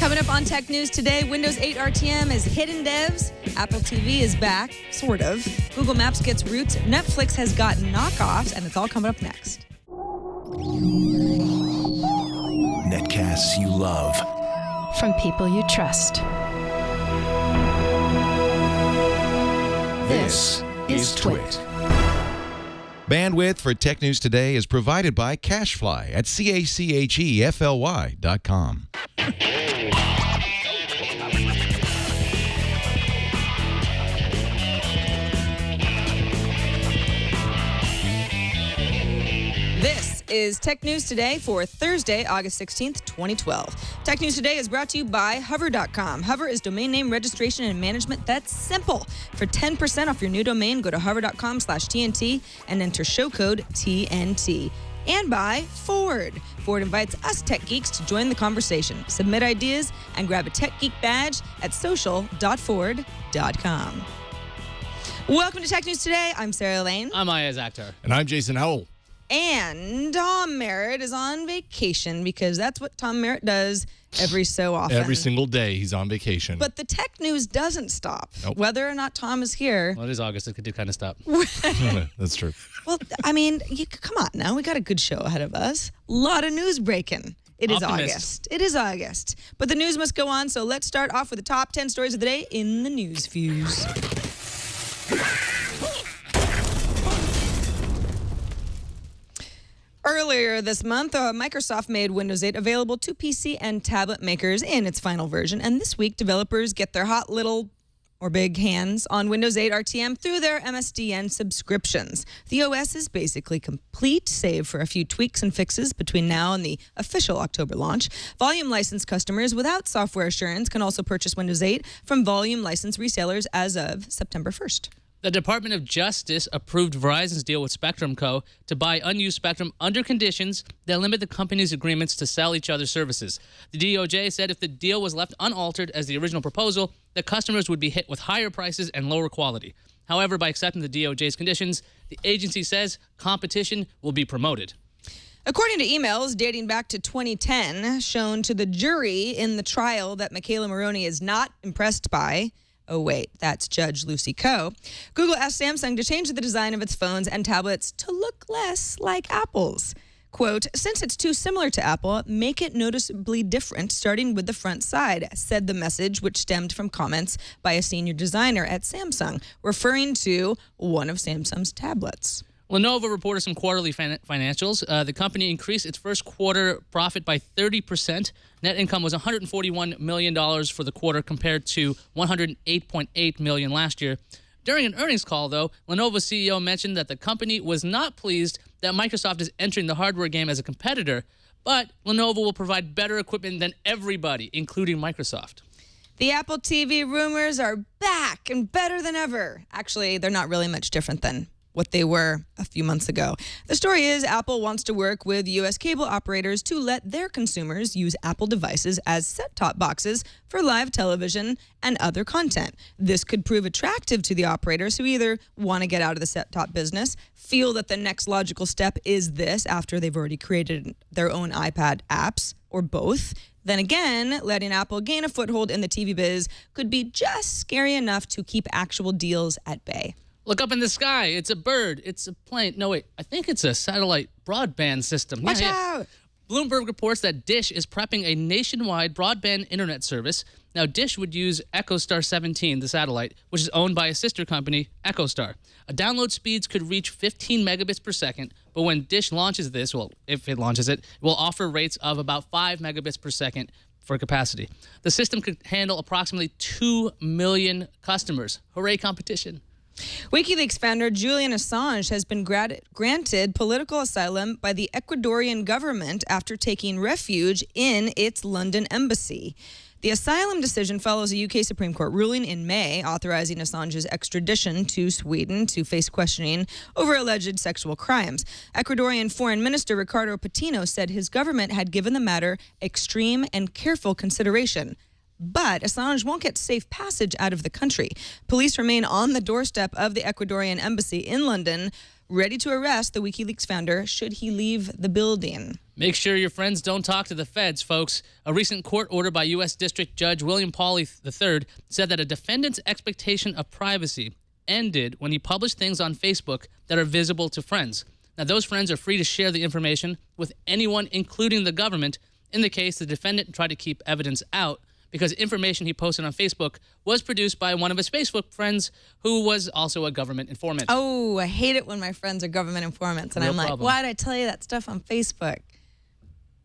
Coming up on Tech News today, Windows 8 RTM is hidden devs, Apple TV is back, sort of, Google Maps gets roots, Netflix has got knockoffs, and it's all coming up next. Netcasts you love. From people you trust. This is TWiT. Bandwidth for Tech News Today is provided by Cachefly at CACHEFLY.com. This is Tech News Today for Thursday, August 16th, 2012. Tech News Today is brought to you by Hover.com. Hover is domain name registration and management that's simple. For 10% off your new domain, go to hover.com/TNT and enter show code TNT. And by Ford. Ford invites us tech geeks to join the conversation. Submit ideas and grab a Tech Geek badge at social.ford.com. Welcome to Tech News Today. I'm Sarah Lane. I'm Iyaz Akhtar. And I'm Jason Howell. And Tom Merritt is on vacation because that's what Tom Merritt does every so often. Every single day he's on vacation. But the tech news doesn't stop. Nope. Whether or not Tom is here. Well, it is August. It could kind of stop. That's true. Well, I mean, come on now. We got a good show ahead of us. A lot of news breaking. It is August. It is August. But the news must go on, so let's start off with the top 10 stories of the day in the Newsfuse. Earlier this month, Microsoft made Windows 8 available to PC and tablet makers in its final version, and this week developers get their hot little or big hands on Windows 8 RTM through their MSDN subscriptions. The OS is basically complete, save for a few tweaks and fixes between now and the official October launch. Volume license customers without software assurance can also purchase Windows 8 from volume license resellers as of September 1st. The Department of Justice approved Verizon's deal with Spectrum Co. to buy unused spectrum under conditions that limit the company's agreements to sell each other services. The DOJ said if the deal was left unaltered as the original proposal, the customers would be hit with higher prices and lower quality. However, by accepting the DOJ's conditions, the agency says competition will be promoted. According to emails dating back to 2010, shown to the jury in the trial that Michaela Maroney is not impressed by, oh, wait, that's Judge Lucy Koh, Google asked Samsung to change the design of its phones and tablets to look less like Apple's. Quote, since it's too similar to Apple, make it noticeably different, starting with the front side, said the message, which stemmed from comments by a senior designer at Samsung, referring to one of Samsung's tablets. Lenovo reported some quarterly financials. The company increased its first quarter profit by 30%. Net income was $141 million for the quarter compared to $108.8 million last year. During an earnings call, though, Lenovo's CEO mentioned that the company was not pleased that Microsoft is entering the hardware game as a competitor, but Lenovo will provide better equipment than everybody, including Microsoft. The Apple TV rumors are back and better than ever. Actually, they're not really much different than what they were a few months ago. The story is Apple wants to work with U.S. cable operators to let their consumers use Apple devices as set-top boxes for live television and other content. This could prove attractive to the operators who either want to get out of the set-top business, feel that the next logical step is this after they've already created their own iPad apps, or both. Then again, letting Apple gain a foothold in the TV biz could be just scary enough to keep actual deals at bay. Look up in the sky. It's a bird. It's a plane. No, wait. I think it's a satellite broadband system. Watch out! Bloomberg reports that Dish is prepping a nationwide broadband internet service. Now, Dish would use EchoStar 17, the satellite, which is owned by a sister company, EchoStar. Download speeds could reach 15 megabits per second, but when Dish launches this, well, if it launches it, it will offer rates of about 5 megabits per second for capacity. The system could handle approximately 2 million customers. Hooray, competition. WikiLeaks founder Julian Assange has been granted political asylum by the Ecuadorian government after taking refuge in its London embassy. The asylum decision follows a UK Supreme Court ruling in May authorizing Assange's extradition to Sweden to face questioning over alleged sexual crimes. Ecuadorian Foreign Minister Ricardo Patino said his government had given the matter extreme and careful consideration. But Assange won't get safe passage out of the country. Police remain on the doorstep of the Ecuadorian embassy in London, ready to arrest the WikiLeaks founder should he leave the building. Make sure your friends don't talk to the feds, folks. A recent court order by U.S. District Judge William Pauley III said that a defendant's expectation of privacy ended when he published things on Facebook that are visible to friends. Now, those friends are free to share the information with anyone, including the government. In the case, the defendant tried to keep evidence out because information he posted on Facebook was produced by one of his Facebook friends who was also a government informant. Oh, I hate it when my friends are government informants, and Real I'm like, problem. why did I tell you that stuff on Facebook?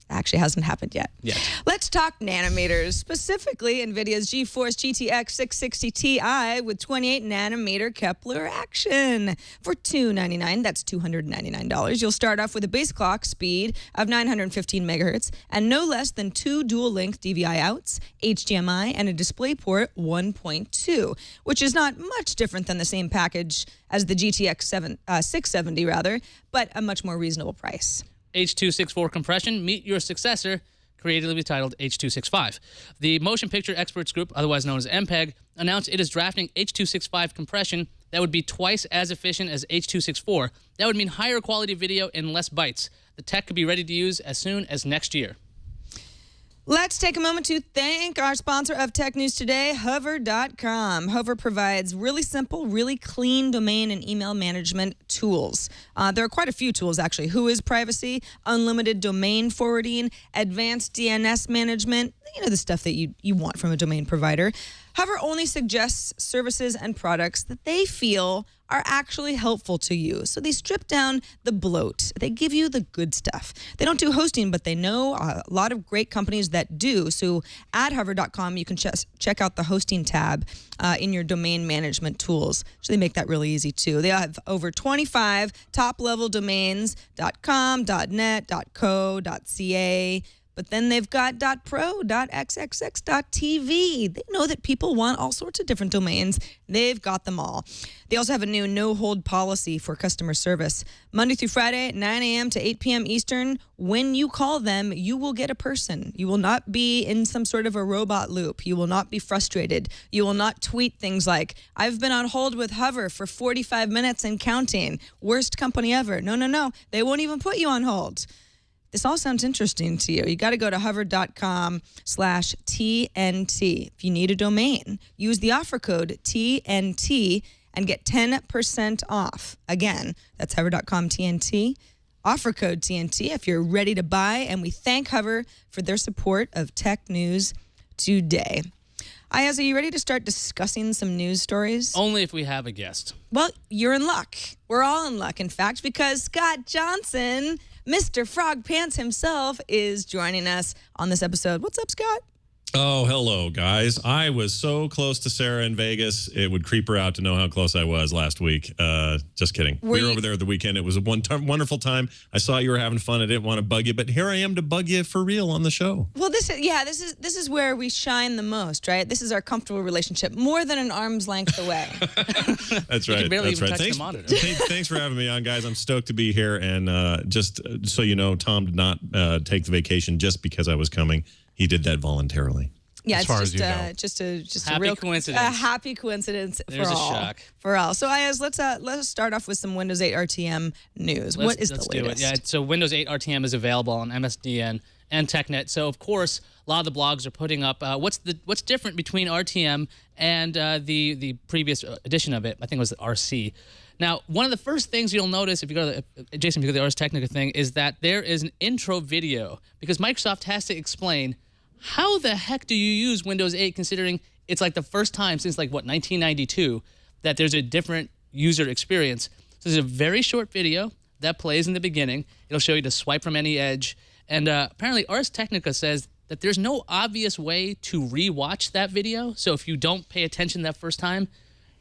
Actually hasn't happened yet. Let's talk nanometers, specifically NVIDIA's GeForce GTX 660 Ti with 28 nanometer Kepler action. For $299, that's $299. You'll start off with a base clock speed of 915 megahertz and no less than 2 dual-link DVI outs, HDMI, and a DisplayPort 1.2, which is not much different than the same package as the GTX 670, but a much more reasonable price. H.264 compression, meet your successor, creatively titled H.265. The Motion Picture Experts Group, otherwise known as MPEG, announced it is drafting H.265 compression that would be twice as efficient as H.264. That would mean higher quality video and less bytes. The tech could be ready to use as soon as next year. Let's take a moment to thank our sponsor of Tech News Today, Hover.com. Hover provides really simple, really clean domain and email management tools. There are quite a few tools, actually. Whois Privacy, unlimited domain forwarding, advanced DNS management, the stuff that you want from a domain provider. Hover only suggests services and products that they feel are actually helpful to you. So they strip down the bloat. They give you the good stuff. They don't do hosting, but they know a lot of great companies that do. So at hover.com, you can check out the hosting tab in your domain management tools. So they make that really easy too. They have over 25 top-level domains, .com, .net, .co, .ca. But then they've got .pro, .xxx.tv. They know that people want all sorts of different domains. They've got them all. They also have a new no-hold policy for customer service. Monday through Friday, 9 a.m. to 8 p.m. Eastern, when you call them, you will get a person. You will not be in some sort of a robot loop. You will not be frustrated. You will not tweet things like, I've been on hold with Hover for 45 minutes and counting. Worst company ever. No. They won't even put you on hold. This all sounds interesting to you. You got to go to hover.com/TNT. If you need a domain, use the offer code TNT and get 10% off. Again, that's hover.com/TNT. Offer code TNT if you're ready to buy. And we thank Hover for their support of Tech News Today. Iyaz, are you ready to start discussing some news stories? Only if we have a guest. Well, you're in luck. We're all in luck, in fact, because Scott Johnson, Mr. Frog Pants himself, is joining us on this episode. What's up, Scott? Oh, hello, guys. I was so close to Sarah in Vegas, it would creep her out to know how close I was last week. Just kidding. We were over there the weekend. It was a wonderful time. I saw you were having fun. I didn't want to bug you, but here I am to bug you for real on the show. Well, this is where we shine the most, right? This is our comfortable relationship, more than an arm's length away. That's right. You can barely That's even right. touch the monitor. Thanks for having me on, guys. I'm stoked to be here. And just so you know, Tom did not take the vacation just because I was coming. He did that voluntarily. Yeah, as far it's as you know. just a Happy real coincidence. A happy coincidence There's for a all. shock. For all. So, Iyaz, let's start off with some Windows 8 RTM news. What is the let's latest? do it. Yeah, so Windows 8 RTM is available on MSDN and TechNet. So of course, a lot of the blogs are putting up what's different between RTM and the previous edition of it. I think it was the RC. Now, one of the first things you'll notice if you go to Jason, if you go to the Ars Technica thing, is that there is an intro video because Microsoft has to explain how the heck do you use Windows 8 considering it's like the first time since 1992 that there's a different user experience. So there's a very short video that plays in the beginning. It'll show you to swipe from any edge. And apparently Ars Technica says that there's no obvious way to rewatch that video. So if you don't pay attention that first time,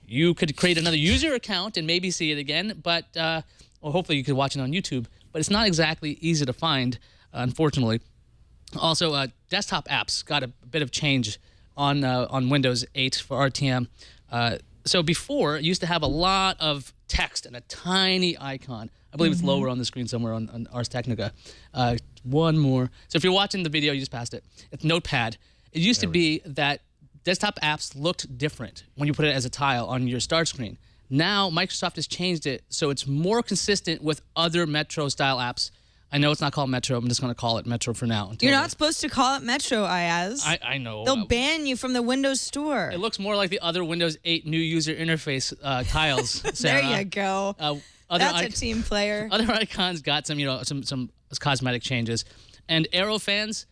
you could create another user account and maybe see it again. But or hopefully you could watch it on YouTube. But it's not exactly easy to find, unfortunately. Also, desktop apps got a bit of change on Windows 8 for RTM. So before, it used to have a lot of text and a tiny icon. I believe it's lower on the screen somewhere on Ars Technica. One more. So if you're watching the video, you just passed it. It's Notepad. It used to be that desktop apps looked different when you put it as a tile on your start screen. Now, Microsoft has changed it so it's more consistent with other Metro-style apps. I know it's not called Metro. I'm just going to call it Metro for now. You're not supposed to call it Metro, Iyaz. I know. They'll ban you from the Windows Store. It looks more like the other Windows 8 new user interface tiles, Sarah. There you go. That's a team player. Other icons got some, some cosmetic changes. And Arrow fans,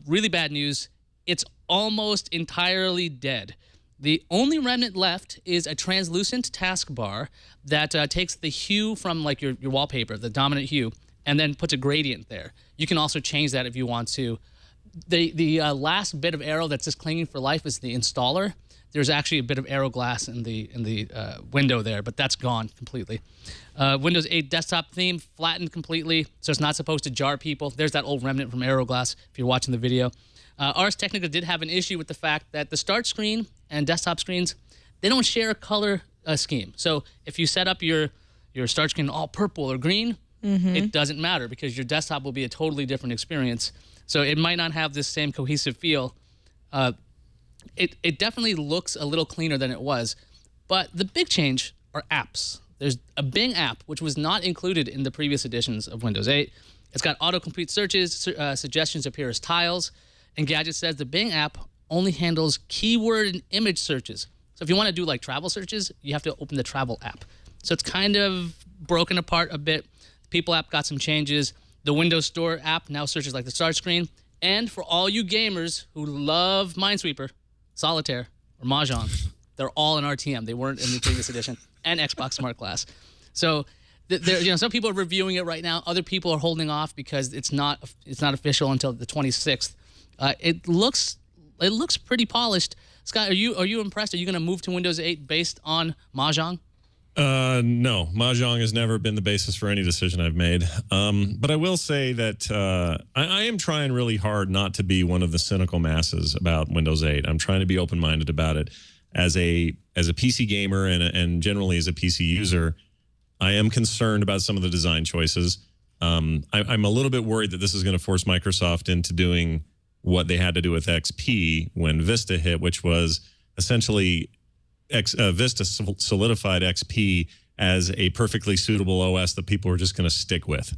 really bad news. It's almost entirely dead. The only remnant left is a translucent taskbar that takes the hue from like your wallpaper, the dominant hue, and then puts a gradient there. You can also change that if you want to. The last bit of Arrow that's just clinging for life is the installer. There's actually a bit of Arrow glass in the window there, but that's gone completely. Windows 8 desktop theme flattened completely, so it's not supposed to jar people. There's that old remnant from Arrow glass if you're watching the video. Ars Technica did have an issue with the fact that the start screen and desktop screens, they don't share a color scheme. So if you set up your start screen all purple or green, it doesn't matter because your desktop will be a totally different experience. So it might not have this same cohesive feel. It definitely looks a little cleaner than it was. But the big change are apps. There's a Bing app, which was not included in the previous editions of Windows 8. It's got autocomplete searches, suggestions appear as tiles, and Gadget says the Bing app only handles keyword and image searches. So if you want to do like travel searches, you have to open the travel app. So it's kind of broken apart a bit. People app got some changes. The Windows Store app now searches like the start screen. And for all you gamers who love Minesweeper, Solitaire, or Mahjong, they're all in RTM. They weren't in the previous edition. And Xbox Smart Glass. So some people are reviewing it right now. Other people are holding off because it's not official until the 26th. It looks pretty polished. Scott, are you impressed? Are you going to move to Windows 8 based on Mahjong? No, Mahjong has never been the basis for any decision I've made. But I will say that I am trying really hard not to be one of the cynical masses about Windows 8. I'm trying to be open-minded about it. As a PC gamer and generally as a PC user, I am concerned about some of the design choices. I'm a little bit worried that this is going to force Microsoft into doing what they had to do with XP when Vista hit, which was essentially Vista solidified XP as a perfectly suitable OS that people were just going to stick with.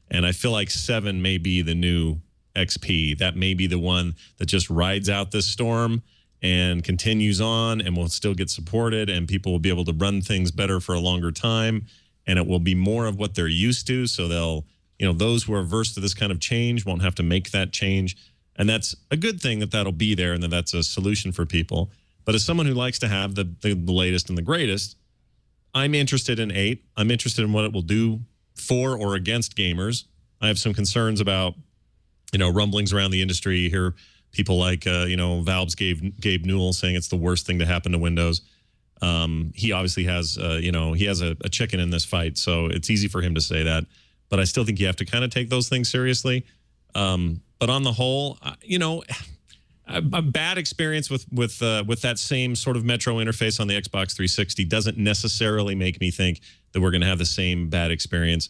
And I feel like 7 may be the new XP. That may be the one that just rides out this storm and continues on and will still get supported, and people will be able to run things better for a longer time, and it will be more of what they're used to. So they'll, those who are averse to this kind of change won't have to make that change. And that's a good thing that that'll be there and that that's a solution for people. But as someone who likes to have the latest and the greatest, I'm interested in 8. I'm interested in what it will do for or against gamers. I have some concerns about, rumblings around the industry. You hear people like, Valve's Gabe Newell saying it's the worst thing to happen to Windows. He obviously has, he has a chicken in this fight, so it's easy for him to say that. But I still think you have to kind of take those things seriously. But on the whole, a bad experience with that same sort of Metro interface on the Xbox 360 doesn't necessarily make me think that we're going to have the same bad experience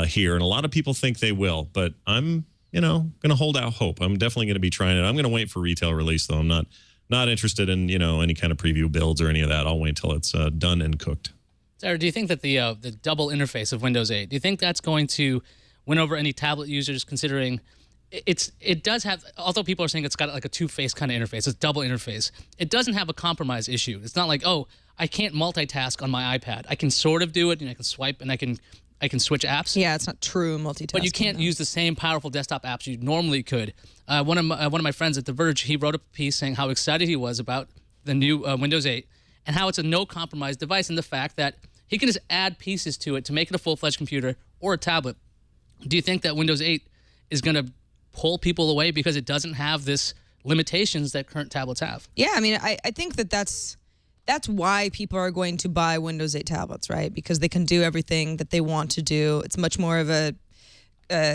here. And a lot of people think they will, but I'm, going to hold out hope. I'm definitely going to be trying it. I'm going to wait for retail release, though. I'm not interested in, any kind of preview builds or any of that. I'll wait until it's done and cooked. Sarah, do you think that the double interface of Windows 8, do you think that's going to win over any tablet users, considering it does have, although people are saying it's got like a two-face kind of interface, it's double interface, it doesn't have a compromise issue. It's not like, oh, I can't multitask on my iPad. I can sort of do it, and I can swipe, and I can switch apps. Yeah, it's not true multitasking. But you can't use the same powerful desktop apps you normally could. One of my friends at The Verge, he wrote a piece saying how excited he was about the new Windows 8 and how it's a no-compromise device, and the fact that he can just add pieces to it to make it a full-fledged computer or a tablet. Do you think that Windows 8 is going to pull people away because it doesn't have this limitations that current tablets have? Yeah, I mean, I think that's why people are going to buy Windows 8 tablets, right? Because they can do everything that they want to do. It's much more of a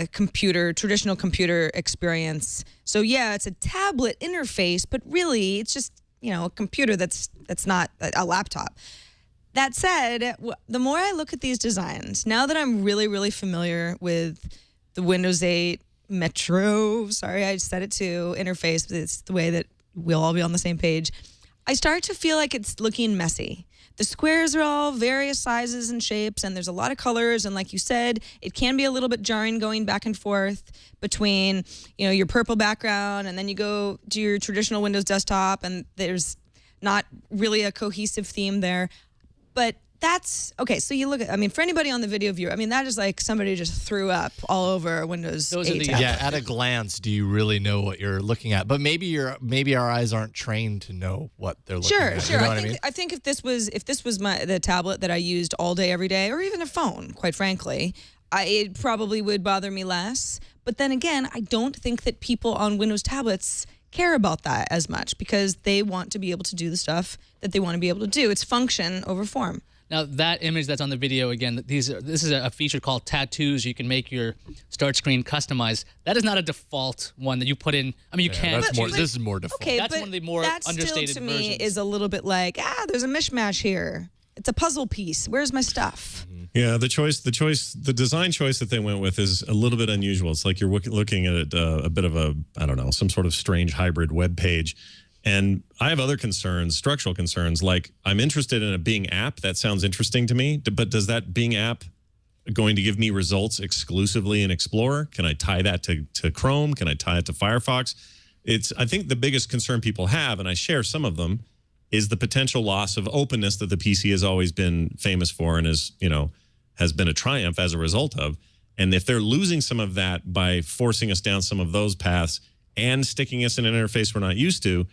traditional computer experience. So yeah, it's a tablet interface, but really it's just, a computer that's not a laptop. That said, the more I look at these designs, now that I'm really, really familiar with the Windows 8 Metro, sorry, I said it too, interface, but it's the way that we'll all be on the same page. I start to feel like it's looking messy. The squares are all various sizes and shapes, and there's a lot of colors. And like you said, it can be a little bit jarring going back and forth between, your purple background, and then you go to your traditional Windows desktop, and there's not really a cohesive theme there. But that's okay. So you look at, for anybody on the video view, that is like somebody just threw up all over Windows 8 tablet. Yeah, at a glance, do you really know what you're looking at? But maybe our eyes aren't trained to know what they're looking at. Sure. You know what I mean? I think if this was the tablet that I used all day, every day, or even a phone, quite frankly, it probably would bother me less. But then again, I don't think that people on Windows tablets care about that as much because they want to be able to do the stuff that they want to be able to do. It's function over form. Now, that image that's on the video, again, this is a feature called tattoos. You can make your start screen customized. That is not a default one that you put in. You can. This is more default. Okay, that's one of the more understated still, to me, versions. is a little bit like, there's a mishmash here. It's a puzzle piece. Where's my stuff? Yeah, the design choice that they went with is a little bit unusual. It's like you're looking at a bit of some sort of strange hybrid web page. And I have other concerns, structural concerns, like I'm interested in a Bing app. That sounds interesting to me. But does that Bing app going to give me results exclusively in Explorer? Can I tie that to Chrome? Can I tie it to Firefox? I think the biggest concern people have, and I share some of them, is the potential loss of openness that the PC has always been famous for and has been a triumph as a result of. And if they're losing some of that by forcing us down some of those paths and sticking us in an interface we're not used to,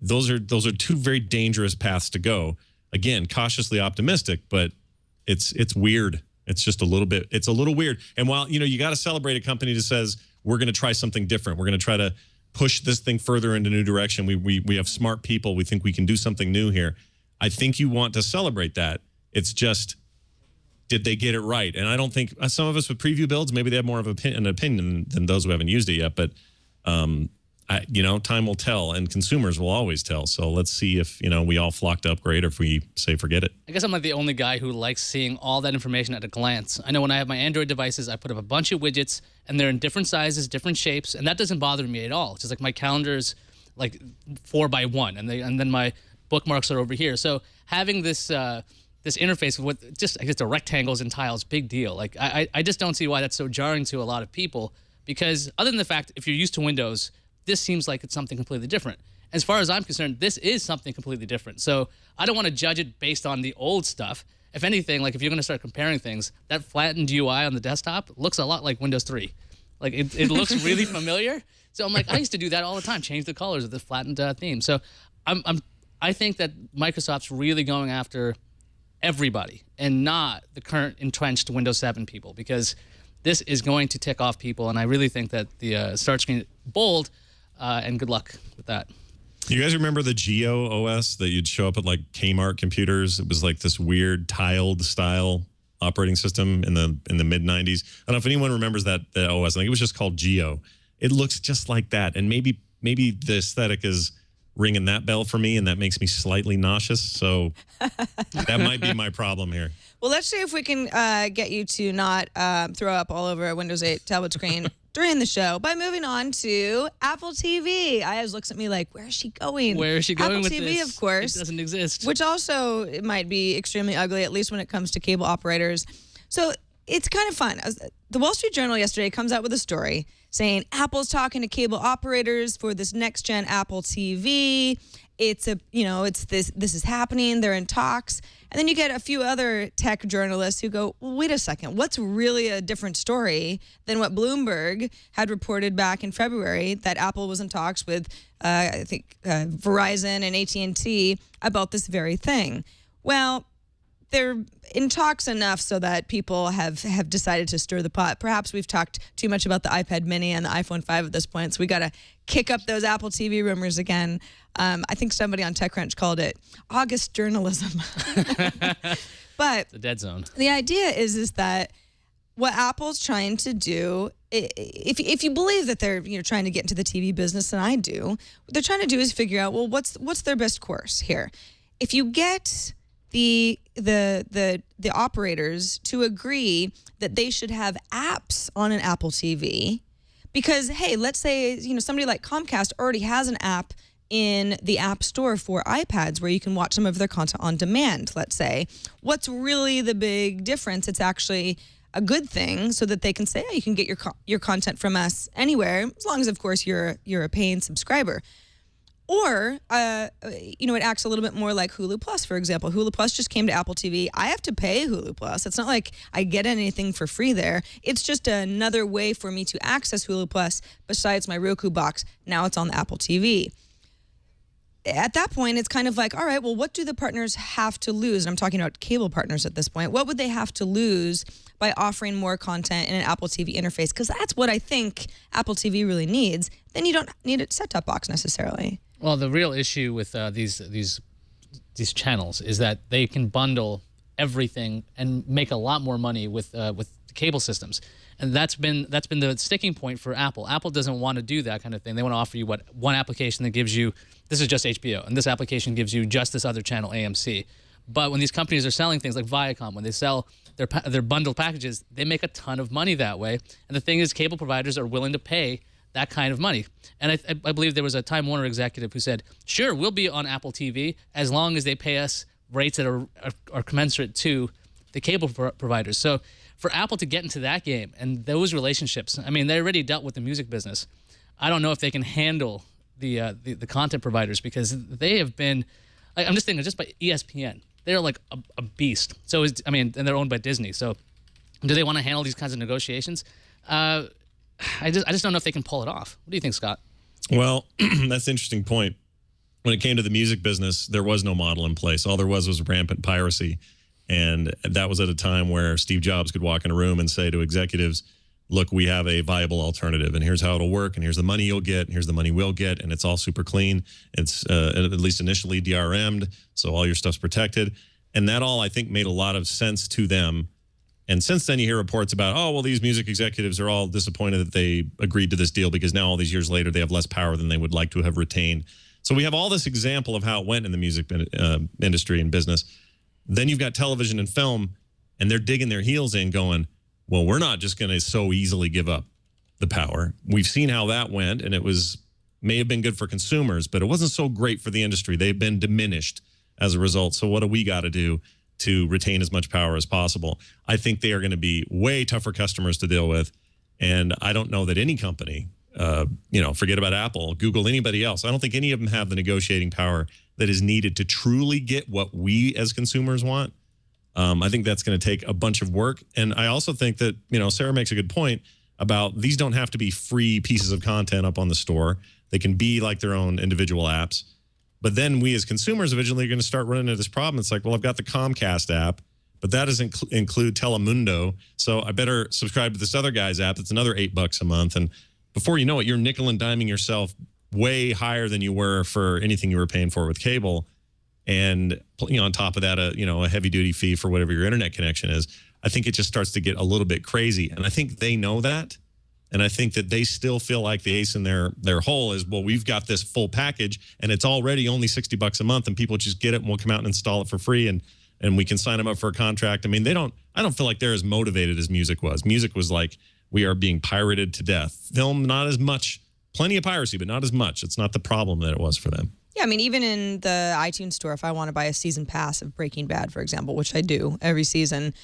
those are two very dangerous paths to go. Again, cautiously optimistic, but it's weird. It's just a little weird. And while you got to celebrate a company that says we're going to try something different, we're going to try to push this thing further into a new direction. We have smart people. We think we can do something new here. I think you want to celebrate that. It's just, did they get it right? And I don't think some of us with preview builds, maybe they have more of an opinion than those who haven't used it yet. But time will tell, and consumers will always tell. So let's see if we all flock to upgrade, or if we say forget it. I guess I'm like the only guy who likes seeing all that information at a glance. I know when I have my Android devices, I put up a bunch of widgets, and they're in different sizes, different shapes, and that doesn't bother me at all. It's just like my calendar's like 4x1, and then my bookmarks are over here. So having this this interface with just the rectangles and tiles, big deal. Like I just don't see why that's so jarring to a lot of people, because other than the fact if you're used to Windows, this seems like it's something completely different. As far as I'm concerned, this is something completely different. So I don't want to judge it based on the old stuff. If anything, like if you're going to start comparing things, that flattened UI on the desktop looks a lot like Windows 3. Like it looks really familiar. So I'm like, I used to do that all the time, change the colors of the flattened theme. So I think that Microsoft's really going after everybody and not the current entrenched Windows 7 people, because this is going to tick off people. And I really think that the start screen bold. And good luck with that. You guys remember the Geo OS that you'd show up at like Kmart computers? It was like this weird tiled style operating system in the mid 90s. I don't know if anyone remembers that OS. I think it was just called Geo. It looks just like that. And maybe the aesthetic is ringing that bell for me, and that makes me slightly nauseous. So that might be my problem here. Well, let's see if we can get you to not throw up all over a Windows 8 tablet screen during the show by moving on to Apple TV. Iyaz looks at me like, where is she going? Where is she going Apple with TV, this? of course. It doesn't exist. Which also it might be extremely ugly, at least when it comes to cable operators. So it's kind of fun. The Wall Street Journal yesterday comes out with a story saying Apple's talking to cable operators for this next-gen Apple TV. This is happening. They're in talks. And then you get a few other tech journalists who go, well, wait a second, what's really a different story than what Bloomberg had reported back in February, that Apple was in talks with, Verizon and AT&T about this very thing? Well, they're in talks enough so that people have decided to stir the pot. Perhaps we've talked too much about the iPad mini and the iPhone 5 at this point, so we got to kick up those Apple TV rumors again. I think somebody on TechCrunch called it August journalism. But it's a dead zone. The idea is that what Apple's trying to do, if you believe that they're trying to get into the TV business, and I do, what they're trying to do is figure out, well, what's their best course here? If you get the operators to agree that they should have apps on an Apple TV, because hey, let's say somebody like Comcast already has an app in the App Store for iPads where you can watch some of their content on demand, let's say. What's really the big difference? It's actually a good thing so that they can say, you can get your content from us anywhere, as long as, of course, you're a paying subscriber. Or, it acts a little bit more like Hulu Plus, for example. Hulu Plus just came to Apple TV. I have to pay Hulu Plus. It's not like I get anything for free there. It's just another way for me to access Hulu Plus besides my Roku box. Now it's on the Apple TV. At that point, it's kind of like, all right, well, what do the partners have to lose? And I'm talking about cable partners at this point. What would they have to lose by offering more content in an Apple TV interface? Because that's what I think Apple TV really needs. Then you don't need a set-top box necessarily. Well, the real issue with these channels is that they can bundle everything and make a lot more money with cable systems, and that's been the sticking point for Apple. Apple doesn't want to do that kind of thing. They want to offer you one application that gives you, this is just HBO, and this application gives you just this other channel, AMC. But when these companies are selling things like Viacom, when they sell their bundled packages, they make a ton of money that way. And the thing is, cable providers are willing to pay that kind of money. And I believe there was a Time Warner executive who said, sure, we'll be on Apple TV as long as they pay us rates that are commensurate to the cable providers. So for Apple to get into that game and those relationships, I mean, they already dealt with the music business. I don't know if they can handle the content providers, because they have been, I'm just thinking just by ESPN, they're like a beast. So and they're owned by Disney. So do they want to handle these kinds of negotiations? I just don't know if they can pull it off. What do you think, Scott? Well, that's an interesting point. When it came to the music business, there was no model in place. All there was rampant piracy. And that was at a time where Steve Jobs could walk in a room and say to executives, look, we have a viable alternative, and here's how it'll work, and here's the money you'll get, and here's the money we'll get, and it's all super clean. It's at least initially DRM'd, so all your stuff's protected. And that all, I think, made a lot of sense to them. And since then, you hear reports about, oh, well, these music executives are all disappointed that they agreed to this deal because now all these years later, they have less power than they would like to have retained. So we have all this example of how it went in the music industry and business. Then you've got television and film, and they're digging their heels in going, well, we're not just going to so easily give up the power. We've seen how that went, and it may have been good for consumers, but it wasn't so great for the industry. They've been diminished as a result. So what do we got to do to retain as much power as possible? I think they are going to be way tougher customers to deal with. And I don't know that any company, forget about Apple, Google, anybody else, I don't think any of them have the negotiating power that is needed to truly get what we as consumers want. I think that's going to take a bunch of work. And I also think that, Sarah makes a good point about these don't have to be free pieces of content up on the store. They can be like their own individual apps. But then we as consumers eventually are going to start running into this problem. It's like, well, I've got the Comcast app, but that doesn't include Telemundo. So I better subscribe to this other guy's app. That's another $8 a month. And before you know it, you're nickel and diming yourself way higher than you were for anything you were paying for with cable. And on top of that, a heavy duty fee for whatever your internet connection is. I think it just starts to get a little bit crazy. And I think they know that. And I think that they still feel like the ace in their hole is, well, we've got this full package and it's already only $60 a month and people just get it and we'll come out and install it for free and we can sign them up for a contract. I mean, I don't feel like they're as motivated as music was. Music was like, we are being pirated to death. Film, not as much, plenty of piracy, but not as much. It's not the problem that it was for them. Yeah, I mean, even in the iTunes store, if I want to buy a season pass of Breaking Bad, for example, which I do every season,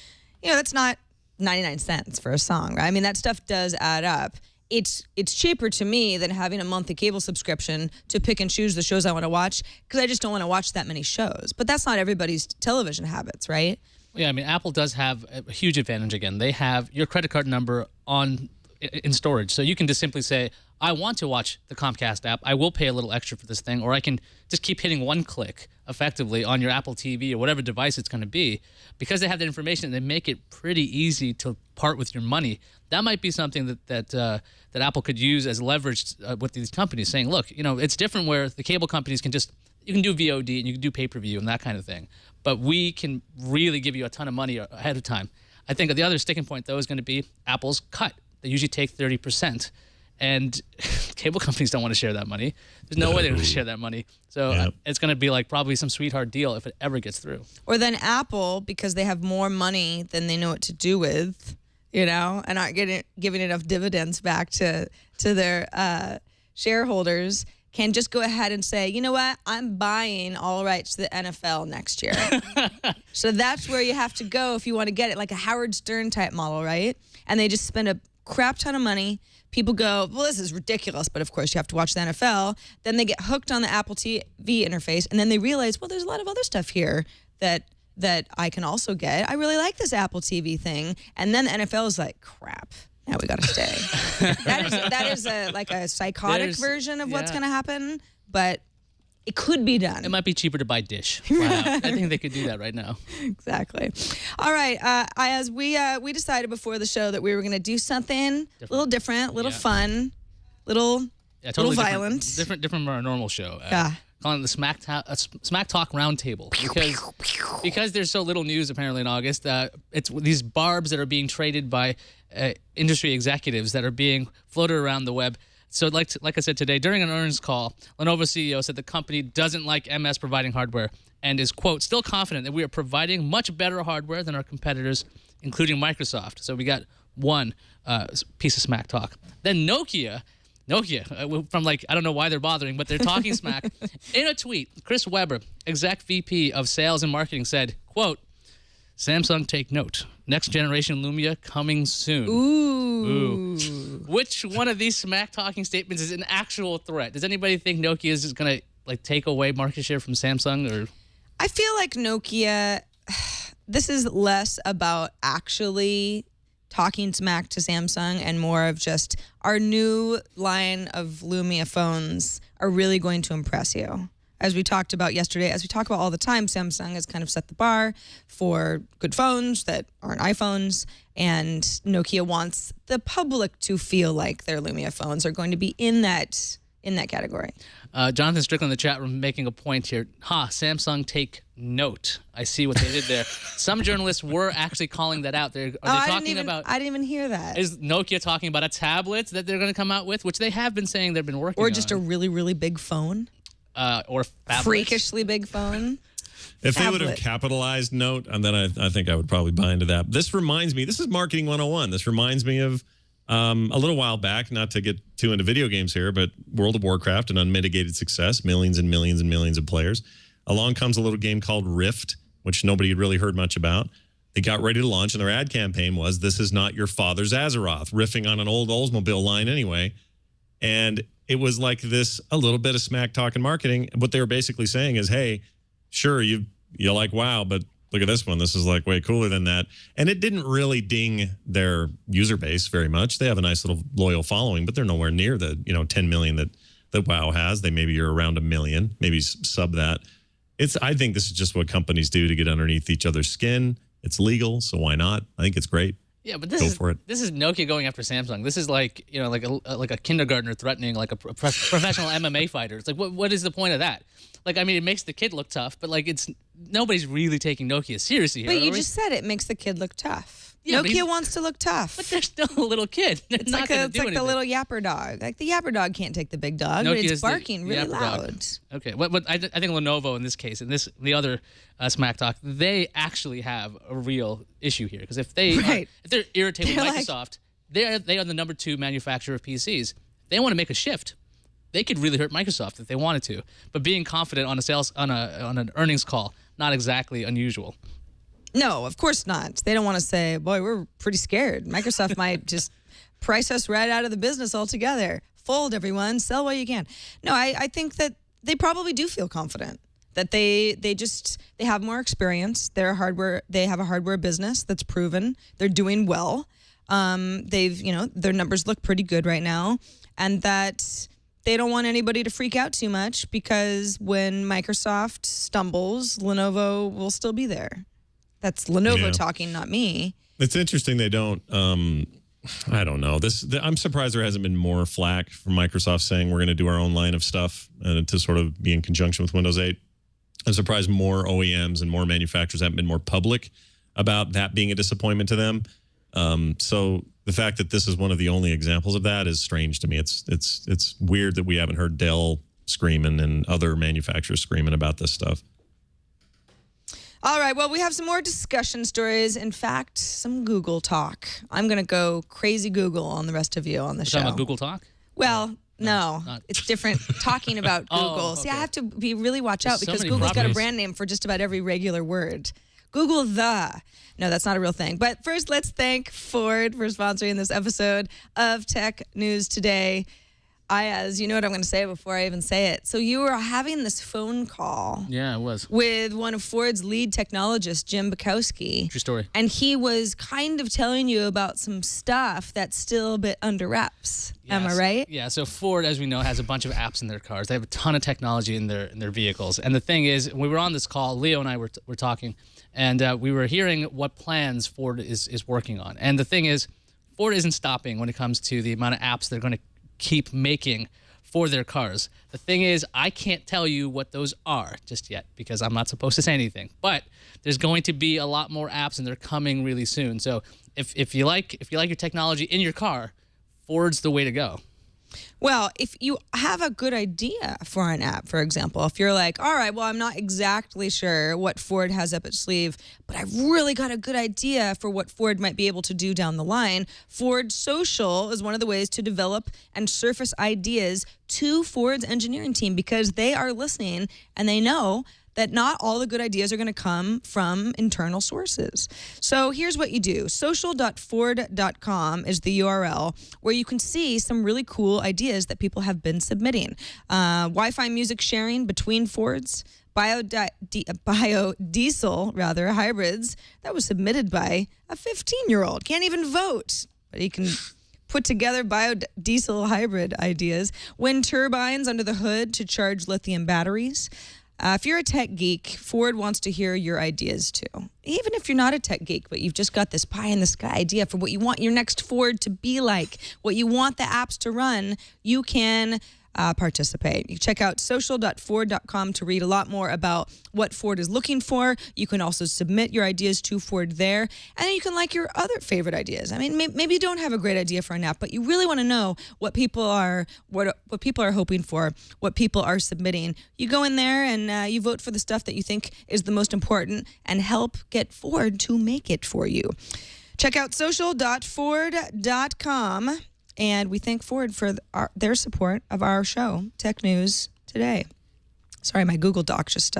that's not 99 cents for a song, right? I mean, that stuff does add up. It's cheaper to me than having a monthly cable subscription to pick and choose the shows I want to watch, because I just don't want to watch that many shows. But that's not everybody's television habits, right? Yeah, I mean, Apple does have a huge advantage again. They have your credit card number in storage. So you can just simply say, I want to watch the Comcast app. I will pay a little extra for this thing, or I can just keep hitting one click effectively on your Apple TV or whatever device it's going to be. Because they have that information, they make it pretty easy to part with your money. That might be something that Apple could use as leverage with these companies, saying, look, it's different where the cable companies you can do VOD and you can do pay-per-view and that kind of thing. But we can really give you a ton of money ahead of time. I think the other sticking point, though, is going to be Apple's cut. They usually take 30%. And cable companies don't want to share that money. There's no way they're going to share that money. So it's going to be like probably some sweetheart deal if it ever gets through. Or then Apple, because they have more money than they know what to do with, and aren't giving enough dividends back to their shareholders, can just go ahead and say, you know what, I'm buying all rights to the NFL next year. So that's where you have to go if you want to get it, like a Howard Stern type model, right? And they just spend a crap ton of money. People go, well, this is ridiculous, but of course you have to watch the NFL. Then they get hooked on the Apple TV interface, and then they realize, well, there's a lot of other stuff here that I can also get. I really like this Apple TV thing. And then the NFL is like, crap. Now we got to stay. that is like a psychotic version of what's going to happen, but it could be done. It might be cheaper to buy Dish. I think they could do that right now. Exactly. All right, Iyaz, we decided before the show that we were going to do something a little different, a little fun, little violent. Different from our normal show. Yeah. Calling it the Smack Talk Roundtable because there's so little news apparently in August. It's these barbs that are being traded by industry executives that are being floated around the web. So like I said today, during an earnings call, Lenovo CEO said the company doesn't like MS providing hardware and is, quote, still confident that we are providing much better hardware than our competitors, including Microsoft. So we got one piece of smack talk. Then Nokia, from I don't know why they're bothering, but they're talking smack. In a tweet, Chris Weber, exec VP of sales and marketing, said, quote, Samsung take note. Next generation Lumia coming soon. Ooh. Which one of these smack talking statements is an actual threat? Does anybody think Nokia is just going to take away market share from Samsung? Or I feel like Nokia, this is less about actually talking smack to Samsung and more of just our new line of Lumia phones are really going to impress you. As we talked about yesterday, as we talk about all the time, Samsung has kind of set the bar for good phones that aren't iPhones, and Nokia wants the public to feel like their Lumia phones are going to be in that category. Jonathan Strickland in the chat room making a point here. Samsung take note. I see what they did there. Some journalists were actually calling that out. Are they talking about? I didn't even hear that. Is Nokia talking about a tablet that they're going to come out with, which they have been saying they've been working on? Or just a really, really big phone? Or phablets. Freakishly big phone? If they would have capitalized note, and then I think I would probably buy into that. This is marketing 101. This reminds me of a little while back, not to get too into video games here, but World of Warcraft, an unmitigated success, millions and millions and millions of players. Along comes a little game called Rift, which nobody had really heard much about. They got ready to launch, and their ad campaign was, this is not your father's Azeroth, riffing on an old Oldsmobile line anyway. And it was like this, a little bit of smack talk and marketing. What they were basically saying is, hey, sure, you like WoW, but look at this one. This is like way cooler than that. And it didn't really ding their user base very much. They have a nice little loyal following, but they're nowhere near the 10 million that WoW has. They maybe are around 1 million, maybe sub that. I think this is just what companies do to get underneath each other's skin. It's legal, so why not? I think it's great. Yeah, but this is Nokia going after Samsung. This is like a kindergartner threatening like a professional MMA fighter. It's like what is the point of that? Like, I mean, it makes the kid look tough, but like nobody's really taking Nokia seriously here. But you just said it makes the kid look tough. Yeah, Nokia wants to look tough. But they're still a little kid. It's not going to do anything. The little Yapper dog. Like the Yapper dog can't take the big dog, but it's barking really loud. Dog. Okay, but I think Lenovo in this case, and the other smack talk, they actually have a real issue here, because if they're irritated with Microsoft, they are the number 2 manufacturer of PCs. They want to make a shift. They could really hurt Microsoft if they wanted to. But being confident on an earnings call, not exactly unusual. No, of course not. They don't want to say, boy, we're pretty scared. Microsoft might just price us right out of the business altogether. Fold, everyone. Sell while you can. No, I think that they probably do feel confident that they have more experience. They have a hardware business that's proven. They're doing well. Their numbers look pretty good right now, and that they don't want anybody to freak out too much, because when Microsoft stumbles, Lenovo will still be there. That's Lenovo talking, not me. It's interesting they don't. I don't know. I'm surprised there hasn't been more flack from Microsoft saying we're going to do our own line of stuff to sort of be in conjunction with Windows 8. I'm surprised more OEMs and more manufacturers haven't been more public about that being a disappointment to them. So the fact that this is one of the only examples of that is strange to me. It's weird that we haven't heard Dell screaming and other manufacturers screaming about this stuff. All right, well, we have some more discussion stories. In fact, some Google talk. I'm going to go crazy Google on the rest of you on the show. Talking about Google talk? Well, No, it's different. Talking about Google. Okay. See, I have to really watch out There's so because many Google's got a properties. brand name for just about every regular word. Google the. No, that's not a real thing. But first, let's thank Ford for sponsoring this episode of Tech News Today. Iyaz, you know what I'm going to say before I even say it. So you were having this phone call. Yeah, it was. With one of Ford's lead technologists, Jim Bukowski. True story. And he was kind of telling you about some stuff that's still a bit under wraps. Am I Yes. right? Yeah, so Ford, as we know, has a bunch of apps in their cars. They have a ton of technology in their vehicles. And the thing is, when we were on this call, Leo and I were talking, and we were hearing what plans Ford is working on. And the thing is, Ford isn't stopping when it comes to the amount of apps they're going to keep making for their cars. The thing is, I can't tell you what those are just yet because I'm not supposed to say anything. But there's going to be a lot more apps, and they're coming really soon. So if you like your technology in your car, Ford's the way to go. Well, if you have a good idea for an app, for example, if you're like, all right, well, I'm not exactly sure what Ford has up its sleeve, but I've really got a good idea for what Ford might be able to do down the line, Ford Social is one of the ways to develop and surface ideas to Ford's engineering team because they are listening and they know that not all the good ideas are going to come from internal sources. So here's what you do. social.ford.com is the URL where you can see some really cool ideas that people have been submitting. Wi-Fi music sharing between Fords, biodiesel hybrids. That was submitted by a 15-year-old. Can't even vote, but he can put together biodiesel hybrid ideas. Wind turbines under the hood to charge lithium batteries. If you're a tech geek, Ford wants to hear your ideas too. Even if you're not a tech geek, but you've just got this pie-in-the-sky idea for what you want your next Ford to be like, what you want the apps to run, you can participate. You check out social.ford.com to read a lot more about what Ford is looking for. You can also submit your ideas to Ford there, and then you can like your other favorite ideas. I mean, maybe you don't have a great idea for an app, but you really want to know what people are what people are hoping for, what people are submitting. You go in there and you vote for the stuff that you think is the most important, and help get Ford to make it for you. Check out social.ford.com. And we thank Ford for their support of our show, Tech News Today. Sorry, my Google Doc just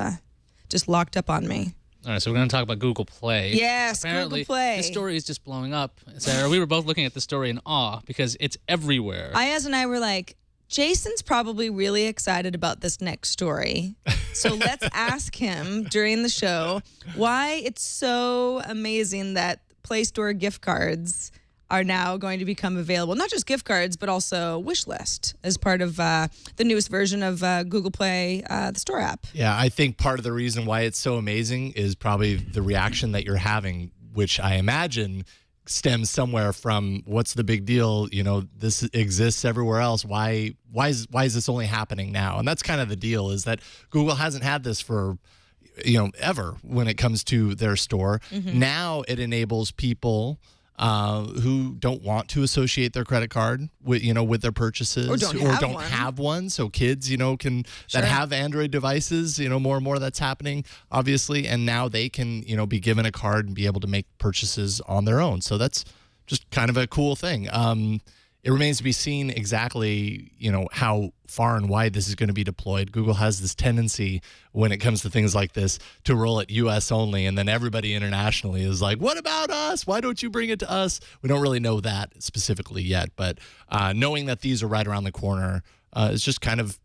locked up on me. All right, so we're going to talk about Google Play. Yes, Apparently, Google Play. This story is just blowing up. Sarah, we were both looking at the story in awe because it's everywhere. Iyaz and I were like, Jason's probably really excited about this next story. So let's ask him during the show why it's so amazing that Play Store gift cards are now going to become available. Not just gift cards, but also wish list as part of the newest version of Google Play, the store app. Yeah, I think part of the reason why it's so amazing is probably the reaction that you're having, which I imagine stems somewhere from what's the big deal? You know, this exists everywhere else. Why is this only happening now? And that's kind of the deal, is that Google hasn't had this for ever when it comes to their store. Mm-hmm. Now it enables people who don't want to associate their credit card with their purchases or don't have one. So kids, can that have Android devices, more and more that's happening, obviously, and now they can, be given a card and be able to make purchases on their own. So that's just kind of a cool thing. It remains to be seen exactly, how far and wide this is going to be deployed. Google has this tendency when it comes to things like this to roll it US only, and then everybody internationally is like, what about us? Why don't you bring it to us? We don't really know that specifically yet, but knowing that these are right around the corner is just kind of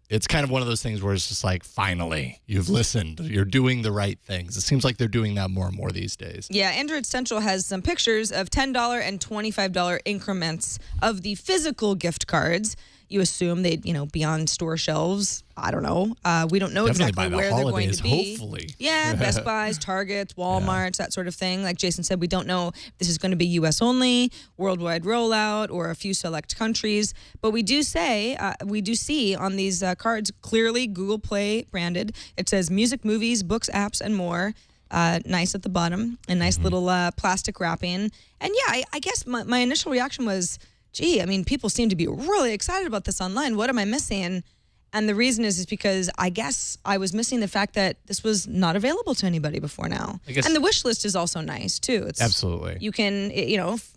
one of those things where it's just like, finally, you've listened. You're doing the right things. It seems like they're doing that more and more these days. Yeah, Android Central has some pictures of $10 and $25 increments of the physical gift cards. You assume they'd, be on store shelves. I don't know. We don't know Definitely exactly by the where they're going holidays, to be. hopefully. Yeah, Best Buys, Targets, Walmarts, that sort of thing. Like Jason said, we don't know if this is going to be U.S. only, worldwide rollout, or a few select countries. But we do see on these cards clearly Google Play branded. It says music, movies, books, apps, and more. Nice at the bottom, and nice little plastic wrapping. And yeah, I guess my initial reaction was, gee, I mean, people seem to be really excited about this online. What am I missing? And the reason is because I guess I was missing the fact that this was not available to anybody before now. And the wish list is also nice too. It's absolutely. You can, if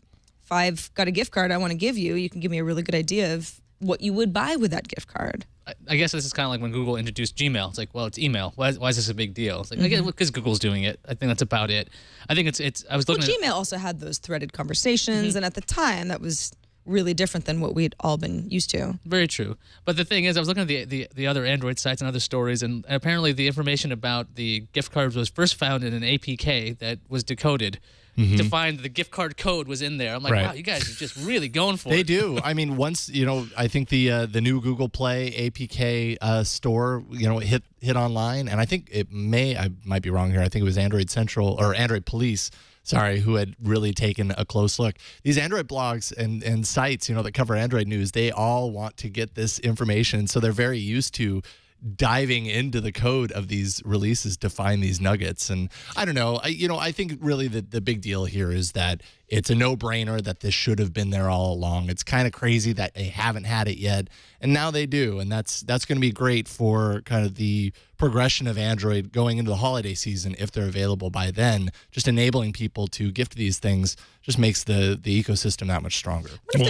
I've got a gift card I want to give you, you can give me a really good idea of what you would buy with that gift card. I guess this is kind of like when Google introduced Gmail. It's like, well, it's email. Why is this a big deal? It's like, I guess because Google's doing it. I think that's about it. I think it's. I was looking. Well, Gmail also had those threaded conversations, and at the time, that was really different than what we'd all been used to. Very true. But the thing is, I was looking at the other Android sites and other stories, and apparently the information about the gift cards was first found in an APK that was decoded. To find the gift card code was in there. I'm like, wow, you guys are just really going for it. They do. I mean, once, I think the new Google Play APK store, hit online, and I think I might be wrong here. I think it was Android Central or Android Police, who had really taken a close look. These Android blogs and sites, that cover Android news, they all want to get this information, so they're very used to diving into the code of these releases to find these nuggets. And I don't know, I think really the big deal here is that it's a no-brainer that this should have been there all along. It's kind of crazy that they haven't had it yet, and now they do, and that's going to be great for kind of the progression of Android going into the holiday season if they're available by then. Just enabling people to gift these things just makes the ecosystem that much stronger. Well,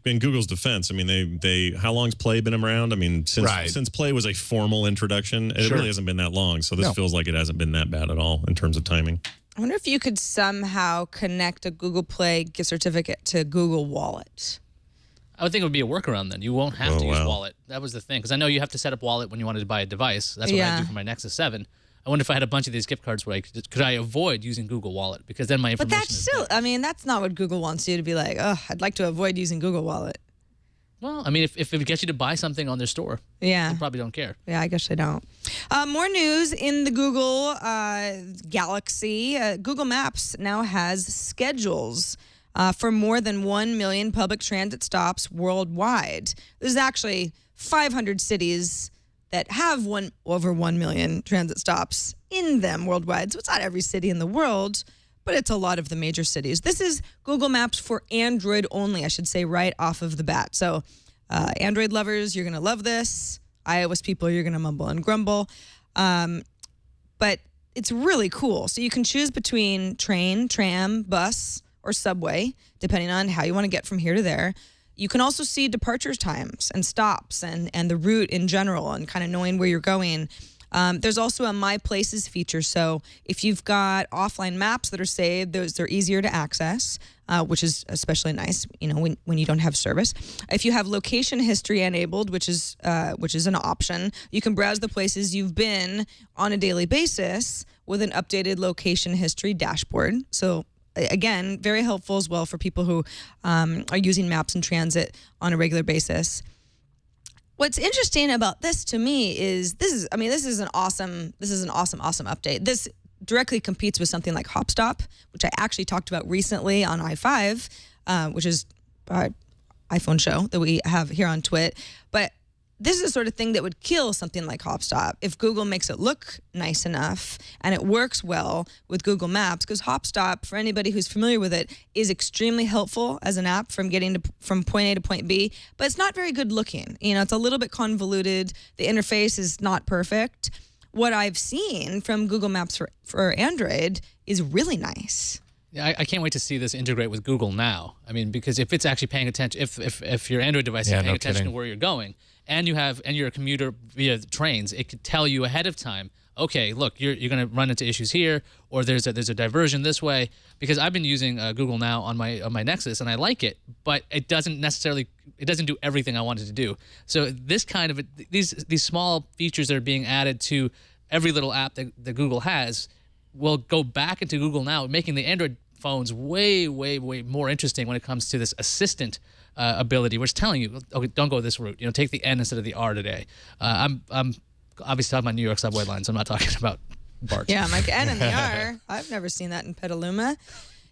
in Google's defense, I mean, they how long's Play been around? I mean, since Play was a formal introduction, it really hasn't been that long. So this feels like it hasn't been that bad at all in terms of timing. I wonder if you could somehow connect a Google Play gift certificate to Google Wallet. I would think it would be a workaround then. You won't have to use Wallet. That was the thing. Because I know you have to set up Wallet when you wanted to buy a device. That's what I do for my Nexus 7. I wonder if I had a bunch of these gift cards where could I avoid using Google Wallet? Because then my information But that's still, that's not what Google wants you to be like, oh, I'd like to avoid using Google Wallet. Well, I mean, if it gets you to buy something on their store, they probably don't care. Yeah, I guess they don't. More news in the Google galaxy. Google Maps now has schedules for more than 1 million public transit stops worldwide. There's actually 500 cities that have over 1 million transit stops in them worldwide. So it's not every city in the world, but it's a lot of the major cities. This is Google Maps for Android only, I should say, right off of the bat. So Android lovers, you're going to love this. iOS people, you're going to mumble and grumble. But it's really cool. So you can choose between train, tram, bus, or subway, depending on how you want to get from here to there. You can also see departure times and stops and the route in general and kind of knowing where you're going. There's also a My Places feature. So if you've got offline maps that are saved, they're easier to access, which is especially nice, when you don't have service. If you have location history enabled, which is an option, you can browse the places you've been on a daily basis with an updated location history dashboard. So again, very helpful as well for people who are using maps in transit on a regular basis. What's interesting about this to me is this is an awesome update. This directly competes with something like Hopstop, which I actually talked about recently on i5, which is our iPhone show that we have here on TWiT. But this is the sort of thing that would kill something like Hopstop if Google makes it look nice enough and it works well with Google Maps, because Hopstop, for anybody who's familiar with it, is extremely helpful as an app from getting from point A to point B, but it's not very good looking. It's a little bit convoluted. The interface is not perfect. What I've seen from Google Maps for Android is really nice. Yeah, I can't wait to see this integrate with Google Now. I mean, because if it's actually paying attention, if your Android device is paying attention to where you're going, and you're a commuter via trains, it could tell you ahead of time, okay, look, you're going to run into issues here, or there's a diversion this way. Because I've been using Google Now on my Nexus, and I like it, but it doesn't do everything I wanted to do. So this kind of these small features that are being added to every little app that Google has will go back into Google Now, making the Android phones way, way, way more interesting when it comes to this assistant ability, which is telling you, okay, don't go this route. Take the N instead of the R today. I'm obviously talking about New York subway lines. I'm not talking about BART. Yeah, I'm like N and the R. I've never seen that in Petaluma.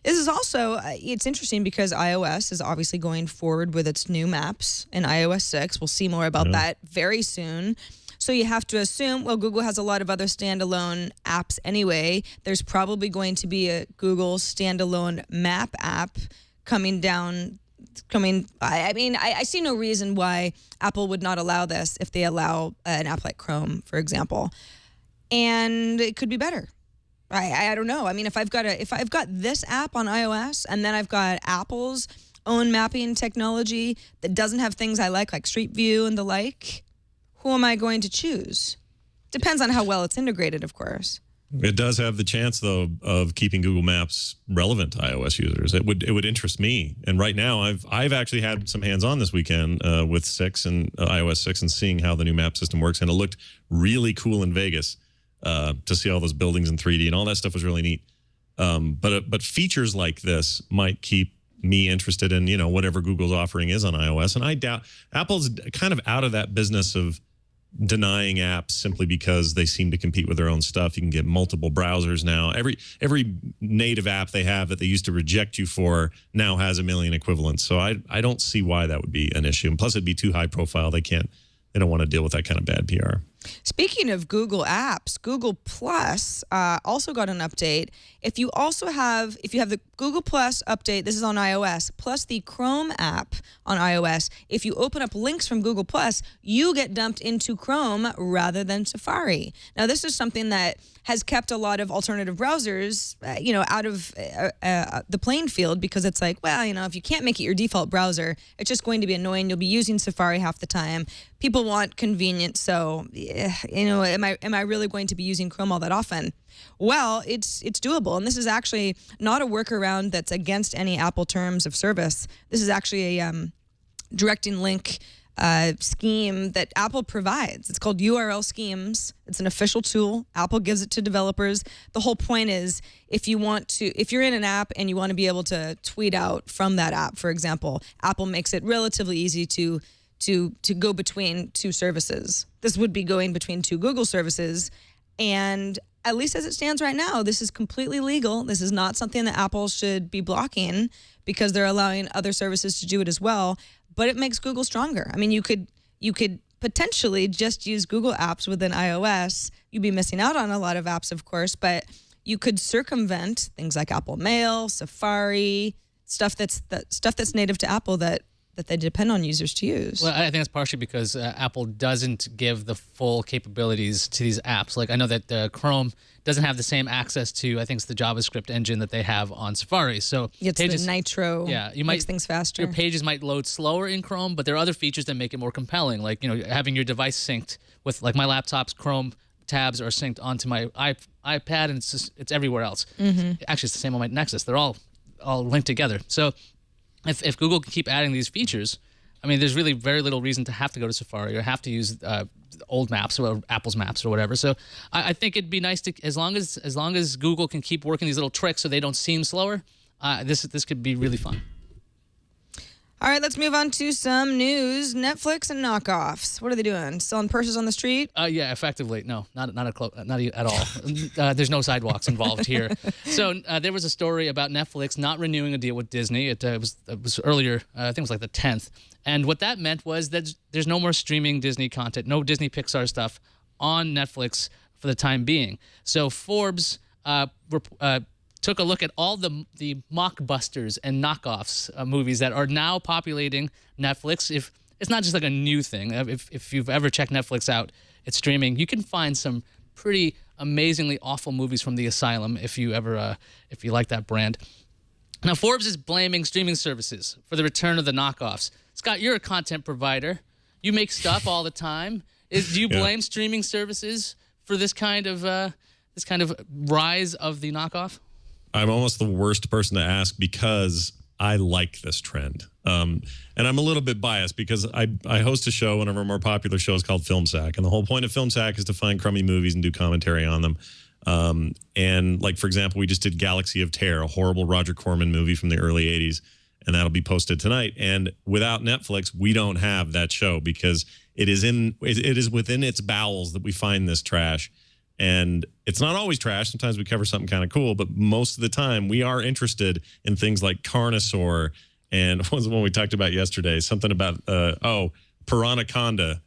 This is also, it's interesting because iOS is obviously going forward with its new maps in iOS 6. We'll see more about that very soon. So you have to assume, well, Google has a lot of other standalone apps anyway. There's probably going to be a Google standalone map app coming. I see no reason why Apple would not allow this if they allow an app like Chrome, for example. And it could be better. I don't know. I mean, if I've got this app on iOS and then I've got Apple's own mapping technology that doesn't have things I like Street View and the like, who am I going to choose? Depends on how well it's integrated, of course. It does have the chance, though, of keeping Google Maps relevant to iOS users. It would interest me. And right now, I've actually had some hands-on this weekend with 6 and iOS 6 and seeing how the new map system works. And it looked really cool in Vegas to see all those buildings in 3D, and all that stuff was really neat. But features like this might keep me interested in, whatever Google's offering is on iOS. And I doubt Apple's kind of out of that business of denying apps simply because they seem to compete with their own stuff. You can get multiple browsers now. Every native app they have that they used to reject you for now has a million equivalents. So I don't see why that would be an issue. And plus, it'd be too high profile. They don't want to deal with that kind of bad PR. Speaking of Google apps, Google Plus also got an update. If you have the Google Plus update, this is on iOS, plus the Chrome app on iOS, if you open up links from Google Plus, you get dumped into Chrome rather than Safari. Now, this is something that has kept a lot of alternative browsers, out of the playing field, because it's like, well, if you can't make it your default browser, it's just going to be annoying. You'll be using Safari half the time. People want convenience, so am I really going to be using Chrome all that often? Well, it's doable, and this is actually not a workaround that's against any Apple terms of service. This is actually a directing link scheme that Apple provides. It's called URL schemes. It's an official tool. Apple gives it to developers. The whole point is if you're in an app and you want to be able to tweet out from that app, for example, Apple makes it relatively easy to go between two services. This would be going between two Google services, and at least as it stands right now, this is completely legal. This is not something that Apple should be blocking because they're allowing other services to do it as well. But it makes Google stronger. I mean, you could potentially just use Google apps within iOS. You'd be missing out on a lot of apps, of course, but you could circumvent things like Apple Mail, Safari, stuff that's native to Apple that they depend on users to use. Well, I think that's partially because Apple doesn't give the full capabilities to these apps. Like, I know that Chrome doesn't have the same access to, I think it's the JavaScript engine that they have on Safari. So it's pages, the Nitro. Yeah, makes things faster. Your pages might load slower in Chrome, but there are other features that make it more compelling. Like, having your device synced with, like, my laptop's Chrome tabs are synced onto my iPad, and it's everywhere else. Mm-hmm. Actually, it's the same on my Nexus. They're all linked together. So if Google can keep adding these features, I mean, there's really very little reason to have to go to Safari or have to use old maps or Apple's maps or whatever. So I think it'd be nice to, as long as Google can keep working these little tricks so they don't seem slower, this could be really fun. All right, let's move on to some news. Netflix and knockoffs. What are they doing? Selling purses on the street? Yeah, effectively. No, not at all. There's no sidewalks involved here. So there was a story about Netflix not renewing a deal with Disney. It was earlier. I think it was like the 10th. And what that meant was that there's no more streaming Disney content, no Disney Pixar stuff on Netflix for the time being. So Forbes took a look at all the mockbusters and knockoffs movies that are now populating Netflix. If it's not just like a new thing. If you've ever checked Netflix out, it's streaming. You can find some pretty amazingly awful movies from the Asylum if you like that brand. Now, Forbes is blaming streaming services for the return of the knockoffs. Scott, you're a content provider. You make stuff all the time. Do you blame streaming services for this kind of rise of the knockoff? I'm almost the worst person to ask because I like this trend. And I'm a little bit biased because I host a show, one of our more popular shows called Film Sack. And the whole point of Film Sack is to find crummy movies and do commentary on them. And like, for example, we just did Galaxy of Terror, a horrible Roger Corman movie from the early 80s. And that'll be posted tonight. And without Netflix, we don't have that show because it is within its bowels that we find this trash. And it's not always trash. Sometimes we cover something kind of cool, but most of the time we are interested in things like Carnosaur and what was the one we talked about yesterday? Something about Piranaconda,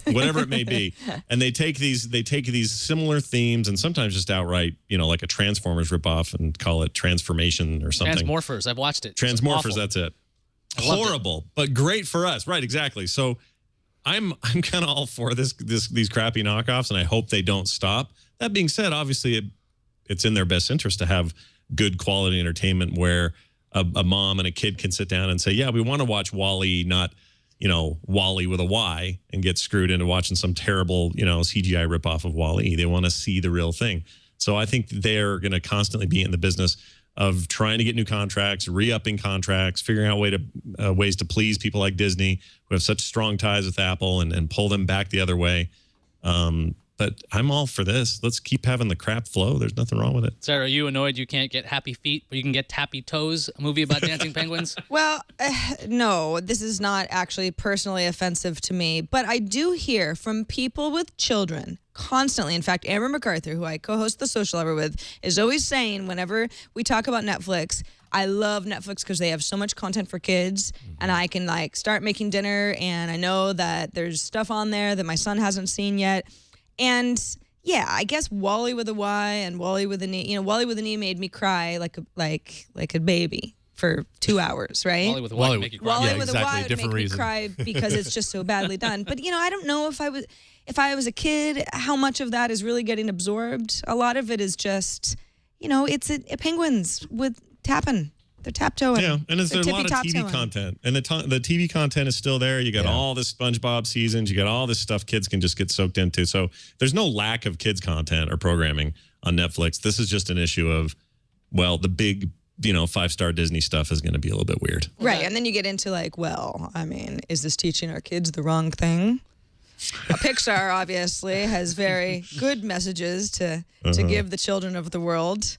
whatever it may be. And they take these similar themes and sometimes just outright, like a Transformers ripoff and call it Transformation or something. Transmorphers. I've watched it. Transmorphers. That's it. Horrible, but great for us. Right. Exactly. So I'm kind of all for these crappy knockoffs, and I hope they don't stop. That being said, obviously it's in their best interest to have good quality entertainment where a mom and a kid can sit down and say, yeah, we want to watch WALL-E, not, WALL-E with a Y, and get screwed into watching some terrible, CGI ripoff of WALL-E. They want to see the real thing. So I think they're going to constantly be in the business of trying to get new contracts, re-upping contracts, figuring out ways to please people like Disney, who have such strong ties with Apple, and pull them back the other way. But I'm all for this. Let's keep having the crap flow. There's nothing wrong with it. Sarah, are you annoyed you can't get Happy Feet, but you can get Tappy Toes, a movie about dancing penguins? Well, no, this is not actually personally offensive to me, but I do hear from people with children constantly. In fact, Amber MacArthur, who I co-host The Social Hour with, is always saying whenever we talk about Netflix, I love Netflix because they have so much content for kids, and I can start making dinner, and I know that there's stuff on there that my son hasn't seen yet. And yeah, I guess WALL-E with a Y and WALL-E with an E. WALL-E with an E made me cry like a baby for 2 hours, right? WALL-E with a Y would make you cry. WALL-E with a Y would make me cry because it's just so badly done. But I don't know if I was a kid, how much of that is really getting absorbed. A lot of it is just, it's penguins with tapping. They're tap-toeing. Yeah, and there's a lot of TV content. And the TV content is still there. You got all the SpongeBob seasons. You got all this stuff kids can just get soaked into. So there's no lack of kids content or programming on Netflix. This is just an issue of, the big, 5-star Disney stuff is going to be a little bit weird. Right, and then you get into is this teaching our kids the wrong thing? Pixar obviously has very good messages to give the children of the world.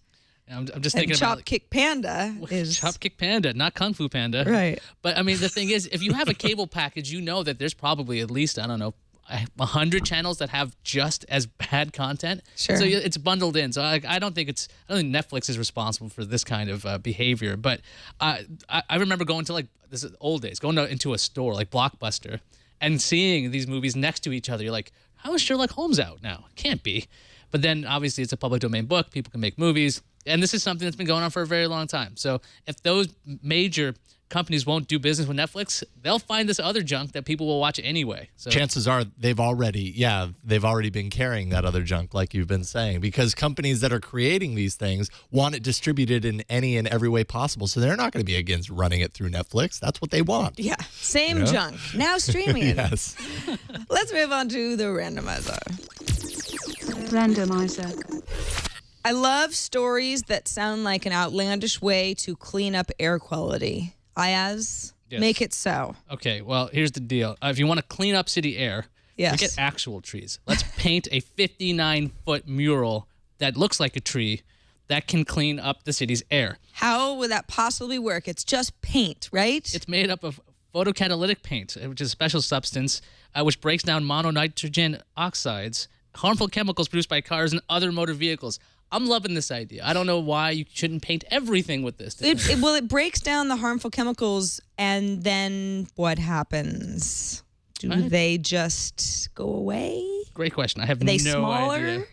I'm just thinking Chop about Kick Panda is Chop Kick Panda, not Kung Fu Panda. Right. But I mean, the thing is, if you have a cable package, that there's probably at least 100 channels that have just as bad content. Sure. So it's bundled in. So I don't think Netflix is responsible for this kind of behavior. But I remember going to this is old days, going into a store like Blockbuster and seeing these movies next to each other. You're like, how is Sherlock Holmes out now? Can't be. But then obviously it's a public domain book. People can make movies. And this is something that's been going on for a very long time. So if those major companies won't do business with Netflix, they'll find this other junk that people will watch anyway. So chances are they've already been carrying that other junk, like you've been saying, because companies that are creating these things want it distributed in any and every way possible. So they're not going to be against running it through Netflix. That's what they want. Yeah, same junk. Now streaming it. Yes. Let's move on to the randomizer. Randomizer. I love stories that sound like an outlandish way to clean up air quality. Iyaz, make it so. Okay, well, here's the deal. If you want to clean up city air, forget actual trees. Let's paint a 59-foot mural that looks like a tree that can clean up the city's air. How would that possibly work? It's just paint, right? It's made up of photocatalytic paint, which is a special substance which breaks down mononitrogen oxides, harmful chemicals produced by cars and other motor vehicles. I'm loving this idea. I don't know why you shouldn't paint everything with this. It breaks down the harmful chemicals, and then what happens? Do they just go away? Great question. I have no idea.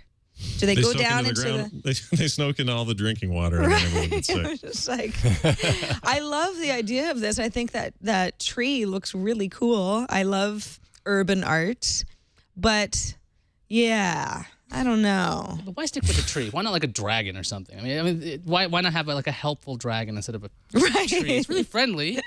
Do they go down into the They soak in all the drinking water. Right. And everyone gets sick. Just I love the idea of this. I think that tree looks really cool. I love urban art, but yeah. I don't know. But why stick with a tree? Why not like a dragon or something? I mean, why not have like a helpful dragon instead of a tree? It's really friendly,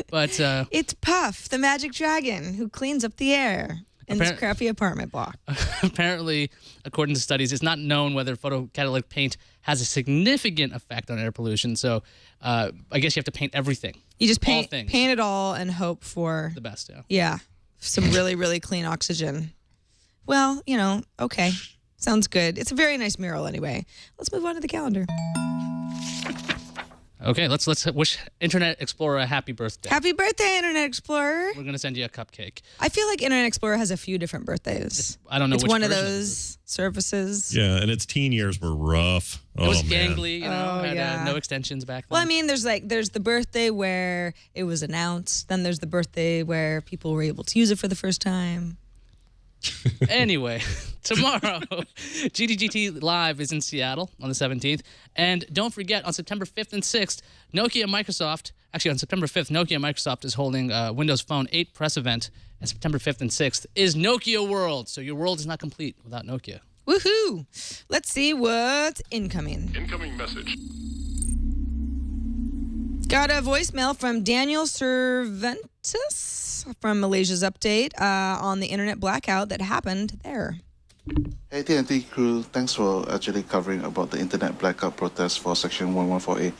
but it's Puff, the magic dragon, who cleans up the air in this crappy apartment block. Apparently, according to studies, it's not known whether photocatalytic paint has a significant effect on air pollution. So, I guess you have to paint everything. You just paint it all and hope for the best. Yeah, some really really clean oxygen. Well, okay. Sounds good. It's a very nice mural anyway. Let's move on to the calendar. Okay, let's wish Internet Explorer a happy birthday. Happy birthday, Internet Explorer. We're going to send you a cupcake. I feel like Internet Explorer has a few different birthdays. I don't know it's which one of version those services. Yeah, and its teen years were rough. It was gangly, had no extensions back then. Well, I mean, there's the birthday where it was announced. Then there's the birthday where people were able to use it for the first time. Anyway, tomorrow, GDGT Live is in Seattle on the 17th. And don't forget, on September 5th and 6th, Nokia and Microsoft, actually on September 5th, Nokia and Microsoft is holding a Windows Phone 8 press event. And September 5th and 6th is Nokia World. So your world is not complete without Nokia. Woohoo! Let's see what's incoming. Incoming message. Got a voicemail from Daniel Cervantes from Malaysia's update on the internet blackout that happened there. Hey TNT crew, thanks for actually covering about the internet blackout protest for Section 114A.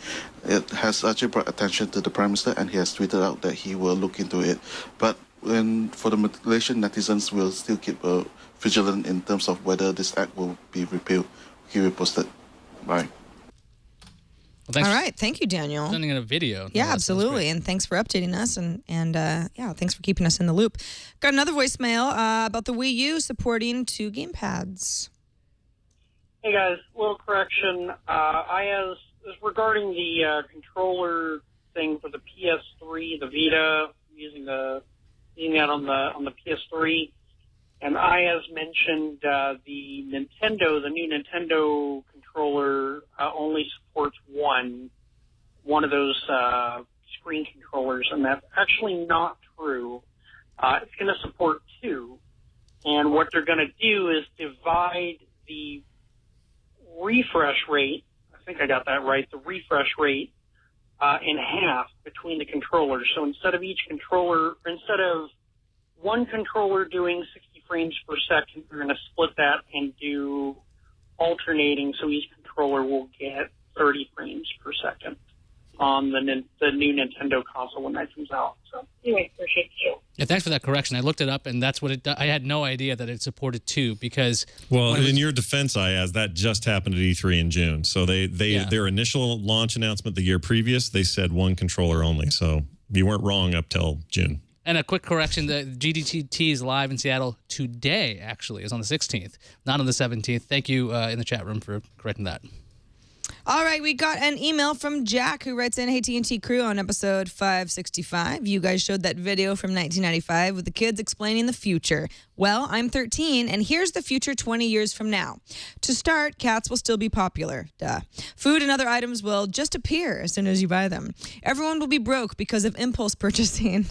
It has actually brought attention to the Prime Minister, and he has tweeted out that he will look into it. But for the Malaysian netizens, will still keep vigilant in terms of whether this act will be repealed. Keep it posted. Bye. Well, all right. Thank you, Daniel. Sending in a video. Yeah, absolutely. And thanks for updating us. And yeah, thanks for keeping us in the loop. Got another voicemail about the Wii U supporting 2 gamepads. Hey, guys. Little correction. Iyaz is regarding the controller thing for the PS3, the Vita, using that on the PS3. And Iyaz mentioned the new Nintendo controller only supports one of those screen controllers, and that's actually not true. It's going to support 2, and what they're going to do is divide the refresh rate, I think I got that right, the refresh rate in half between the controllers. So instead of one controller doing 60 frames per second, we're going to split that and do alternating, so each controller will get 30 frames per second on the new Nintendo console when that comes out. So anyway, appreciate you. Yeah, thanks for that correction. I looked it up, and that's what it. I had no idea that it supported 2 because. Well, in your defense, Iyaz, that just happened at E3 in June. So their initial launch announcement the year previous, they said 1 controller only. So you weren't wrong up till June. And a quick correction, the GDT is live in Seattle today, actually. It's on the 16th, not on the 17th. Thank you in the chat room for correcting that. All right, we got an email from Jack who writes in, "Hey TNT crew, on episode 565, you guys showed that video from 1995 with the kids explaining the future. Well, I'm 13, and here's the future 20 years from now. To start, cats will still be popular. Duh. Food and other items will just appear as soon as you buy them. Everyone will be broke because of impulse purchasing.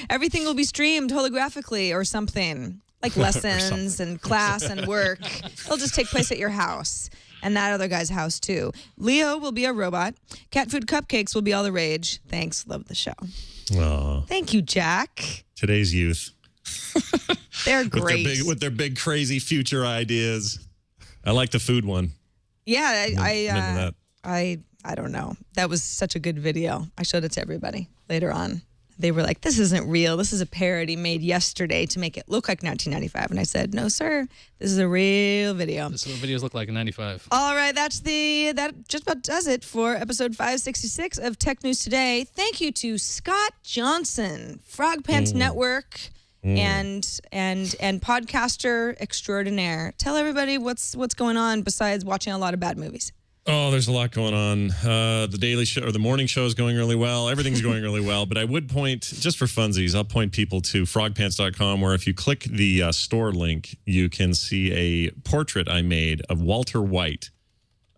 Everything will be streamed holographically or something, like lessons and class and work. It'll just take place at your house. And that other guy's house, too. Leo will be a robot. Cat food cupcakes will be all the rage. Thanks. Love the show." Aww. Thank you, Jack. Today's youth. They're great. With their big, crazy future ideas. I like the food one. Yeah, I don't know. That was such a good video. I showed it to everybody later on. They were like, "This isn't real. This is a parody made yesterday to make it look like 1995." And I said, "No, sir. This is a real video." This is what videos look like in 95. All right, that just about does it for episode 566 of Tech News Today. Thank you to Scott Johnson, Frog Pants Network, and podcaster extraordinaire. Tell everybody what's going on besides watching a lot of bad movies. Oh, there's a lot going on. The daily show or the morning show is going really well. Everything's going really well. But I would point, just for funsies, I'll point people to frogpants.com, where if you click the store link, you can see a portrait I made of Walter White,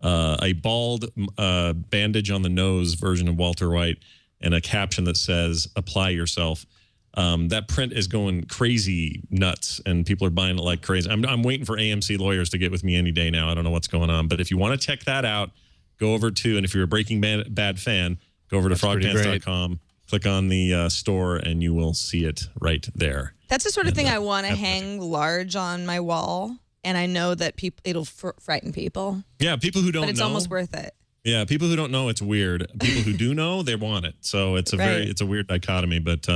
a bald bandage on the nose version of Walter White, and a caption that says, "Apply yourself." That print is going crazy nuts, and people are buying it like crazy. I'm waiting for AMC lawyers to get with me any day now. I don't know what's going on. But if you want to check that out, go over to, and if you're a Breaking Bad fan, go over to frogpants.com, click on the store, and you will see it right there. That's the sort of thing I want to hang large on my wall, and I know that it'll frighten people. Yeah, people who don't know. But it's almost worth it. Yeah, people who don't know, it's weird. People who do know, they want it. So it's a weird dichotomy. But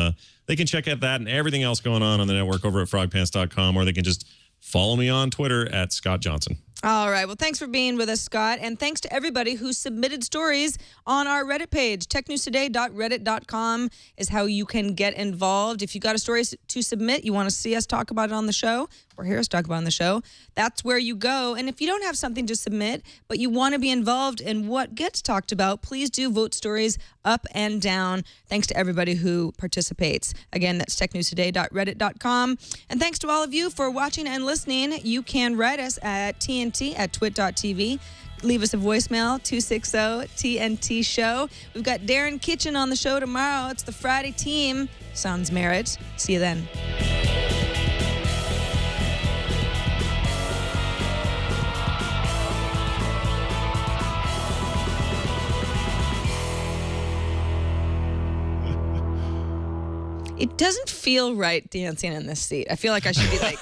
they can check out that and everything else going on the network over at frogpants.com, or they can just follow me on Twitter at Scott Johnson. All right. Well, thanks for being with us, Scott. And thanks to everybody who submitted stories on our Reddit page. technewstoday.reddit.com is how you can get involved. If you got a story to submit, you want to see us talk about it on the show, or hear us talk about it on the show, that's where you go. And if you don't have something to submit, but you want to be involved in what gets talked about, please do vote stories up and down. Thanks to everybody who participates. Again, that's technewstoday.reddit.com. And thanks to all of you for watching and listening. You can write us at TNT@twit.tv. Leave us a voicemail, 260-TNT show. We've got Darren Kitchen on the show tomorrow. It's the Friday team. Sans merit. See you then. It doesn't feel right dancing in this seat. I feel like I should be like...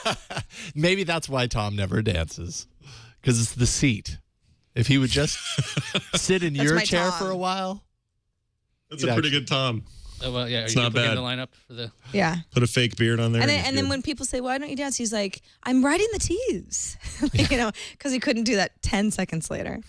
Maybe that's why Tom never dances, because it's the seat. If he would just sit in your chair Tom. for a while. That's a pretty good Tom. Oh, well, yeah. Are It's you not putting bad. The lineup for the... Yeah. Put a fake beard on there. And then when people say, why don't you dance? He's like, I'm writing the T's. Because he couldn't do that 10 seconds later.